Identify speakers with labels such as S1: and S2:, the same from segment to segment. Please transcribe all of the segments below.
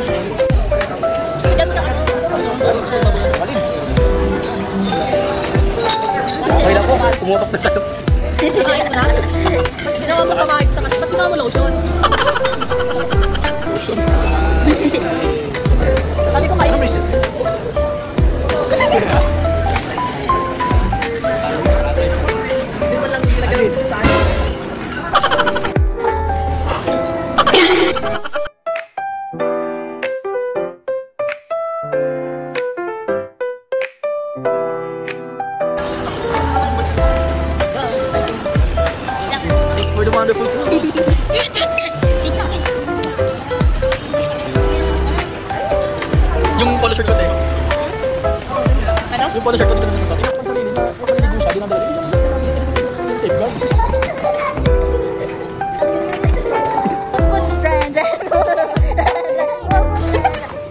S1: Okay na po, pumutok na sa'yo.
S2: Kumain mo na? Ginawa mo kumain sa kasi. Ba't ginawa mo lotion?
S1: Lotion.
S2: Sabi ko kain.
S1: For the wonderful food. Yung polo shirt ko tayo.
S2: Ano?
S1: Yung polo shirt ko dito na sa satin. Pagkaligo siya, dinadala. Safeguard.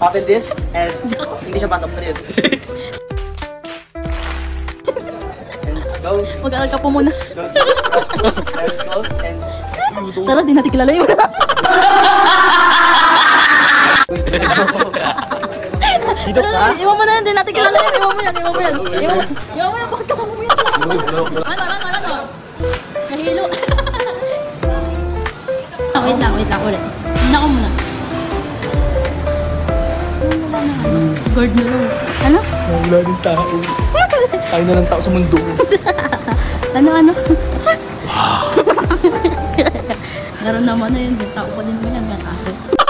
S1: Open this and hindi siya pasok na yun. And go.
S2: Mag-aral ka po muna.
S1: Go. And close and
S2: Tara, di natin kilala yun.
S1: sidok ka?
S2: Iwan mo na yan, di natin kilala yun. Iwan mo yan. Iwan mo yan, bakit kasama mo yan? Ano? Nahilo. Wait lang, ulit. Hindi ako muna. Guard na lang. Ano?
S1: Wala din tao. Tayo na lang tao sa mundo.
S2: Ano? Meron naman na yun. Tao pa din mo yan. Aso.